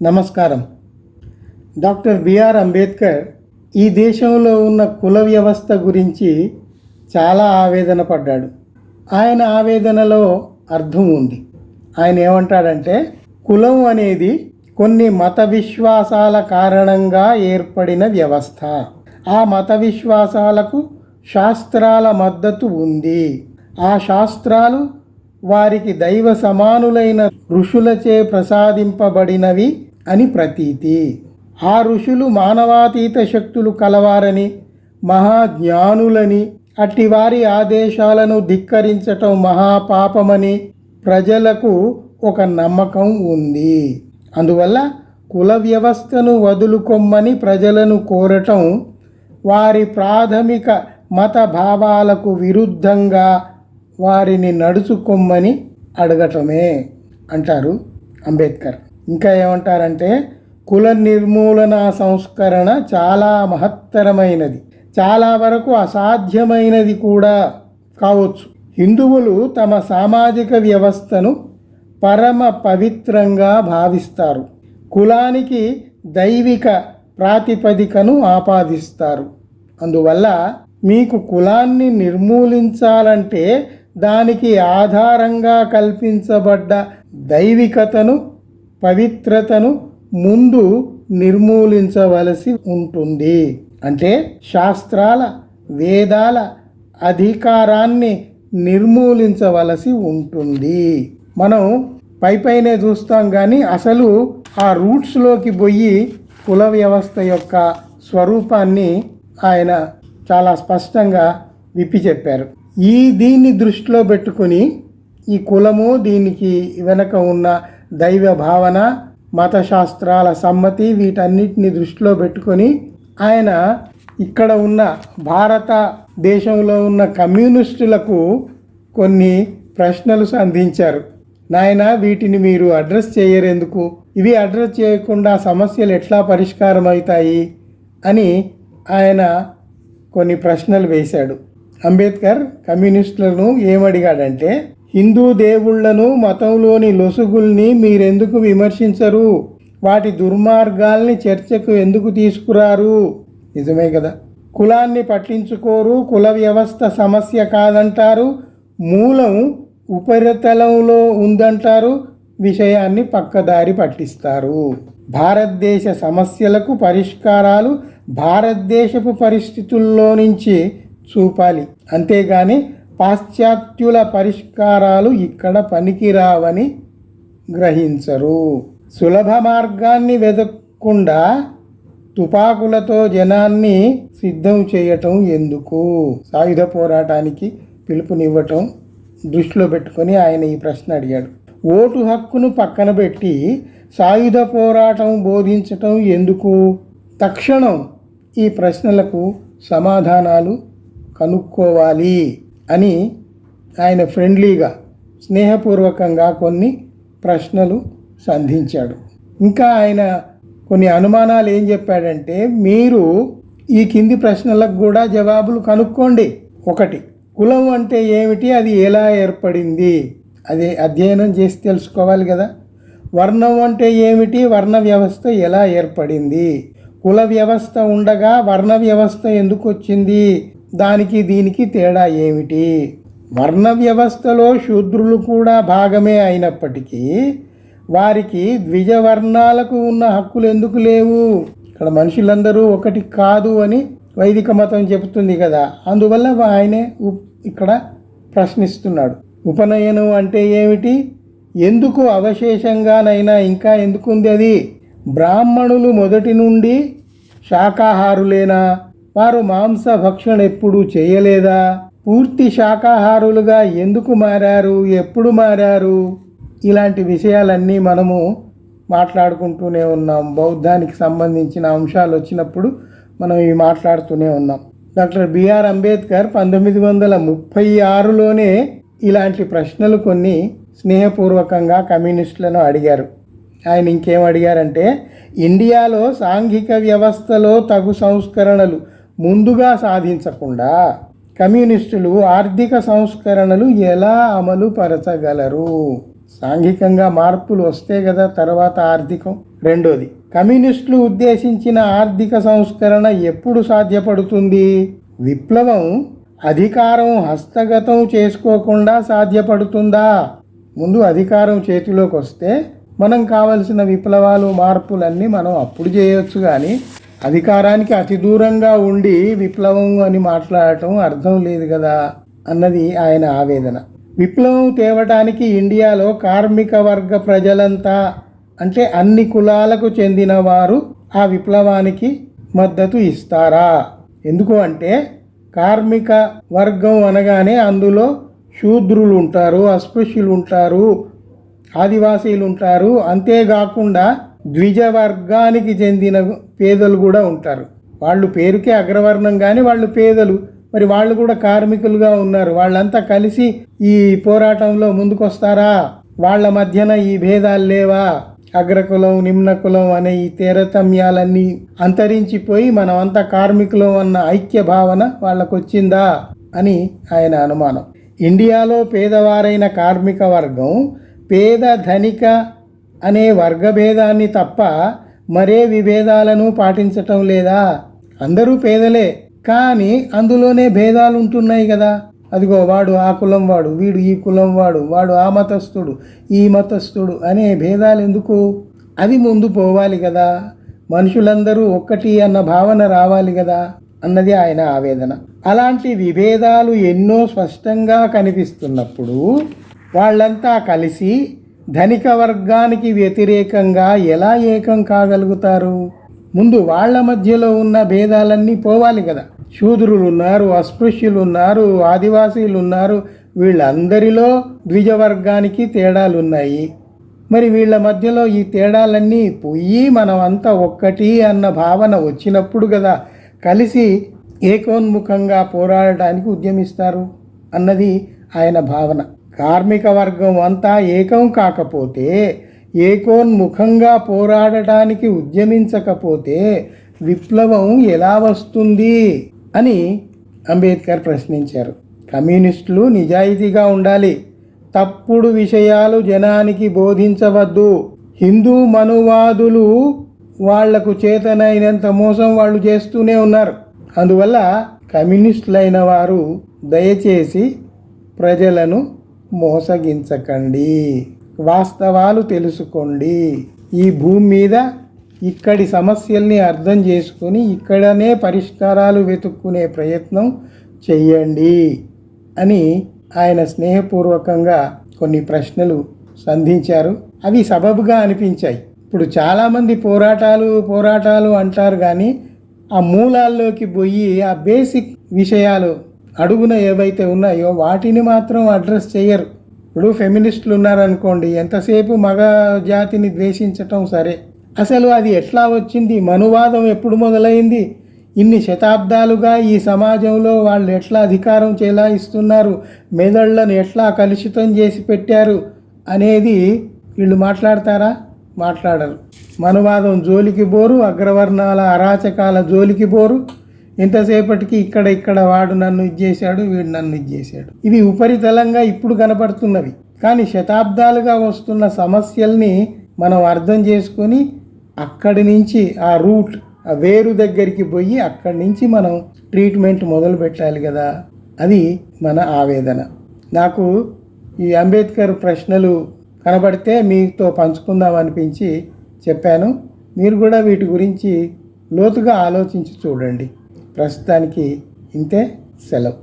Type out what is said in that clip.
నమస్కారం. Doctor BR Ambedkar ఈ దేశంలో ఉన్న కుల వ్యవస్థ గురించి చాలా ఆవేదన పడ్డాడు. ఆయన ఆవేదనలో అర్థం ఉంది. ఆయన ఏమంటాడంటే, కులం అనేది కొన్ని మత విశ్వాసాల కారణంగా ఏర్పడిన వ్యవస్థ. ఆ మత విశ్వాసాలకు శాస్త్రాల మద్దతు ఉంది. ఆ శాస్త్రాలు వారికి దైవ సమానులైన ఋషులచే ప్రసాదింపబడినవి అని ప్రతీతి. ఆ ఋషులు మానవాతీత శక్తులు కలవారని, మహాజ్ఞానులని, అట్టివారి ఆదేశాలను ధిక్కరించటం మహాపాపమని ప్రజలకు ఒక నమ్మకం ఉంది. అందువల్ల కుల వ్యవస్థను వదులుకొమ్మని ప్రజలను కోరటం వారి ప్రాథమిక మత భావాలకు విరుద్ధంగా వారిని నడుచుకొమ్మని అడగటమే అంటారు అంబేద్కర్. ఇంకా ఏమంటారంటే, కుల నిర్మూలన సంస్కరణ చాలా మహత్తరమైనది, చాలా వరకు అసాధ్యమైనది కూడా కావచ్చు. హిందువులు తమ సామాజిక వ్యవస్థను పరమ పవిత్రంగా భావిస్తారు. కులానికి దైవిక ప్రాతిపదికను ఆపాదిస్తారు. అందువల్ల మీకు కులాన్ని నిర్మూలించాలంటే దానికి ఆధారంగా కల్పించబడ్డ దైవికతను, పవిత్రతను ముందు నిర్మూలించవలసి ఉంటుంది. అంటే శాస్త్రాల, వేదాల అధికారాన్ని నిర్మూలించవలసి ఉంటుంది. మనం పైనే చూస్తాం, కానీ అసలు ఆ రూట్స్లోకి పోయి కుల వ్యవస్థ యొక్క స్వరూపాన్ని ఆయన చాలా స్పష్టంగా విప్పి చెప్పారు. దీన్ని దృష్టిలో పెట్టుకుని ఈ కులము, దీనికి వెనక ఉన్న దైవ భావన, మత శాస్త్రాల సమ్మతి, వీటన్నిటిని దృష్టిలో పెట్టుకొని ఆయన ఇక్కడ ఉన్న భారతదేశంలో ఉన్న కమ్యూనిస్టులకు కొన్ని ప్రశ్నలు సంధించారు. నాయన, వీటిని మీరు అడ్రస్ చేయరెందుకు? ఇవి అడ్రస్ చేయకుండా సమస్యలు ఎట్లా పరిష్కారం అవుతాయి అని ఆయన కొన్ని ప్రశ్నలు వేశాడు. అంబేద్కర్ కమ్యూనిస్టులను ఏమడిగాడంటే, హిందూ దేవుళ్లను, మతంలోని లొసుగుల్ని మీరెందుకు విమర్శించరు? వాటి దుర్మార్గాల్ని చర్చకు ఎందుకు తీసుకురారు? నిజమే కదా. కులాన్ని పట్టించుకోరు, కుల వ్యవస్థ సమస్య కాదంటారు, మూలం ఉపరితలంలో ఉందంటారు, విషయాన్ని పక్కదారి పట్టిస్తారు. భారతదేశ సమస్యలకు పరిష్కారాలు భారతదేశపు పరిస్థితుల్లో నుంచి చూపాలి, అంతేగాని పాశ్చాత్యుల పరిష్కారాలు ఇక్కడ పనికిరావని గ్రహించరు. సులభ మార్గాన్ని వెదక్కుండా తుపాకులతో జనాన్ని సిద్ధం చేయటం ఎందుకు? సాయుధ పోరాటానికి పిలుపునివ్వటం దృష్టిలో పెట్టుకొని ఆయన ఈ ప్రశ్న అడిగాడు. ఓటు హక్కును పక్కన పెట్టి సాయుధ పోరాటం బోధించటం ఎందుకు? తక్షణం ఈ ప్రశ్నలకు సమాధానాలు కనుక్కోవాలి అని ఆయన ఫ్రెండ్లీగా, స్నేహపూర్వకంగా కొన్ని ప్రశ్నలు సంధించాడు. ఇంకా ఆయన కొన్ని అనుమానాలు ఏం చెప్పాడంటే, మీరు ఈ కింది ప్రశ్నలకు కూడా జవాబులు కనుక్కోండి. ఒకటి, కులం అంటే ఏమిటి? అది ఎలా ఏర్పడింది? అది అధ్యయనం చేసి తెలుసుకోవాలి కదా. వర్ణం అంటే ఏమిటి? వర్ణ వ్యవస్థ ఎలా ఏర్పడింది? కుల వ్యవస్థ ఉండగా వర్ణ వ్యవస్థ ఎందుకు వచ్చింది? దానికి దీనికి తేడా ఏమిటి? వర్ణ వ్యవస్థలో శూద్రులు కూడా భాగమే అయినప్పటికీ వారికి ద్విజవర్ణాలకు ఉన్న హక్కులు ఎందుకు లేవు? ఇక్కడ మనుషులందరూ ఒకటి కాదు అని వైదిక మతం చెబుతుంది కదా. అందువల్ల ఆయనే ఇక్కడ ప్రశ్నిస్తున్నాడు. ఉపనయనం అంటే ఏమిటి? ఎందుకు అవశేషంగానైనా ఇంకా ఎందుకుంది అది? బ్రాహ్మణులు మొదటి నుండి శాకాహారులేనా? వారు మాంస భక్షణ ఎప్పుడు చేయలేదా? పూర్తి శాకాహారులుగా ఎందుకు మారారు? ఎప్పుడు మారారు? ఇలాంటి విషయాలన్నీ మనము మాట్లాడుకుంటూనే ఉన్నాం. బౌద్ధానికి సంబంధించిన అంశాలు వచ్చినప్పుడు మనం ఇవి మాట్లాడుతూనే ఉన్నాం. డాక్టర్ బిఆర్ అంబేద్కర్ 1936లోనే ఇలాంటి ప్రశ్నలు కొన్ని స్నేహపూర్వకంగా కమ్యూనిస్టులను అడిగారు. ఆయన ఇంకేం అడిగారంటే, ఇండియాలో సాంఘిక వ్యవస్థలో తగు సంస్కరణలు ముందుగా సాధించకుండా కమ్యూనిస్టులు ఆర్థిక సంస్కరణలు ఎలా అమలు పరచగలరు? సాంఘికంగా మార్పులు వస్తే కదా తర్వాత ఆర్థికం. రెండోది, కమ్యూనిస్టులు ఉద్దేశించిన ఆర్థిక సంస్కరణ ఎప్పుడు సాధ్యపడుతుంది? విప్లవం అధికారం హస్తగతం చేసుకోకుండా సాధ్యపడుతుందా? ముందు అధికారం చేతిలోకి వస్తే మనం కావలసిన విప్లవాలు మార్పులన్నీ మనం అప్పుడు చేయొచ్చు, కానీ అధికారానికి అతి దూరంగా ఉండి విప్లవం అని మాట్లాడటం అర్థం లేదు కదా అన్నది ఆయన ఆవేదన. విప్లవం తేవటానికి ఇండియాలో కార్మిక వర్గ ప్రజలంతా, అంటే అన్ని కులాలకు చెందిన వారు ఆ విప్లవానికి మద్దతు ఇస్తారా? ఎందుకు అంటే కార్మిక వర్గం అనగానే అందులో శూద్రులు ఉంటారు, అస్పృశ్యులు ఉంటారు, ఆదివాసీలు ఉంటారు, అంతేకాకుండా ద్విజ వర్గానికి చెందిన పేదలు కూడా ఉంటారు. వాళ్ళు పేరుకే అగ్రవర్ణం కానీ వాళ్ళు పేదలు, మరి వాళ్ళు కూడా కార్మికులుగా ఉన్నారు. వాళ్ళంతా కలిసి ఈ పోరాటంలో ముందుకొస్తారా? వాళ్ళ మధ్యన ఈ భేదాలు లేవా? అగ్రకులం నిమ్నకులం అనే ఈ తారతమ్యాలన్నీ అంతరించిపోయి మనమంతా కార్మికులం అన్న ఐక్య భావన వాళ్ళకు వచ్చిందా అని ఆయన అనుమానం. ఇండియాలో పేదవారైన కార్మిక వర్గం పేద ధనిక అనే వర్గభేదాన్ని తప్ప మరే విభేదాలను పాటించటం లేదా? అందరూ పేదలే, కానీ అందులోనే భేదాలు ఉంటున్నాయి కదా. అదిగో వాడు ఆ కులం వాడు, వీడు ఈ కులం వాడు, వాడు ఆ మతస్థుడు ఈ మతస్థుడు అనే భేదాలు ఎందుకు? అది ముందు పోవాలి కదా. మనుషులందరూ ఒక్కటి అన్న భావన రావాలి కదా అన్నది ఆయన ఆవేదన. అలాంటి విభేదాలు ఎన్నో స్పష్టంగా కనిపిస్తున్నప్పుడు వాళ్ళంతా కలిసి ధనిక వర్గానికి వ్యతిరేకంగా ఎలా ఏకం కాగలుగుతారు? ముందు వాళ్ళ మధ్యలో ఉన్న భేదాలన్నీ పోవాలి కదా. శూద్రులు ఉన్నారు, అస్పృశ్యులు ఉన్నారు, ఆదివాసీలు ఉన్నారు, వీళ్ళందరిలో ద్విజవర్గానికి తేడాలు ఉన్నాయి. మరి వీళ్ళ మధ్యలో ఈ తేడాలన్నీ పోయి మనమంతా ఒక్కటి అన్న భావన వచ్చినప్పుడు కదా కలిసి ఏకోన్ముఖంగా పోరాడడానికి ఉద్యమిస్తారు అన్నది ఆయన భావన. కార్మిక వర్గం అంతా ఏకం కాకపోతే, ఏకోన్ముఖంగా పోరాడటానికి ఉద్యమించకపోతే విప్లవం ఎలా వస్తుంది అని అంబేద్కర్ ప్రశ్నించారు. కమ్యూనిస్టులు నిజాయితీగా ఉండాలి, తప్పుడు విషయాలు జనానికి బోధించవద్దు. హిందూ మనువాదులు వాళ్లకు చేతనైనంత మోసం వాళ్ళు చేస్తూనే ఉన్నారు. అందువల్ల కమ్యూనిస్టులైన వారు దయచేసి ప్రజలను మోసగించకండి, వాస్తవాలు తెలుసుకోండి, ఈ భూమి మీద ఇక్కడి సమస్యల్ని అర్థం చేసుకొని ఇక్కడనే పరిష్కారాలు వెతుక్కునే ప్రయత్నం చెయ్యండి అని ఆయన స్నేహపూర్వకంగా కొన్ని ప్రశ్నలు సంధించారు. అవి సబబుగా అనిపించాయి. ఇప్పుడు చాలామంది పోరాటాలు అంటారు, కానీ ఆ మూలాల్లోకి పోయి ఆ బేసిక్ విషయాలు అడుగున ఏవైతే ఉన్నాయో వాటిని మాత్రం అడ్రస్ చేయరు. ఇప్పుడు ఫెమినిస్టులు ఉన్నారనుకోండి, ఎంతసేపు మగ జాతిని ద్వేషించటం సరే, అసలు అది ఎట్లా వచ్చింది? మనువాదం ఎప్పుడు మొదలైంది? ఇన్ని శతాబ్దాలుగా ఈ సమాజంలో వాళ్ళు ఎట్లా అధికారం చెలాయిస్తున్నారు, మెదళ్లను ఎట్లా కలుషితం చేసి పెట్టారు అనేది వీళ్ళు మాట్లాడతారా? మాట్లాడరు. మనువాదం జోలికి బోరు, అగ్రవర్ణాల అరాచకాల జోలికి బోరు. ఎంతసేపటికి ఇక్కడ వాడు నన్ను ఇది చేశాడు, వీడు నన్ను ఇది చేశాడు. ఇవి ఉపరితలంగా ఇప్పుడు కనపడుతున్నవి, కానీ శతాబ్దాలుగా వస్తున్న సమస్యల్ని మనం అర్థం చేసుకొని అక్కడి నుంచి ఆ రూట్, ఆ వేరు దగ్గరికి పోయి అక్కడి నుంచి మనం ట్రీట్మెంట్ మొదలు పెట్టాలి కదా. అది మన ఆవేదన. నాకు ఈ అంబేద్కర్ ప్రశ్నలు కనబడితే మీతో పంచుకుందాం అనిపించి చెప్పాను. మీరు కూడా వీటి గురించి లోతుగా ఆలోచించి చూడండి. ప్రస్తుతానికి ఇంతే, సెలవు.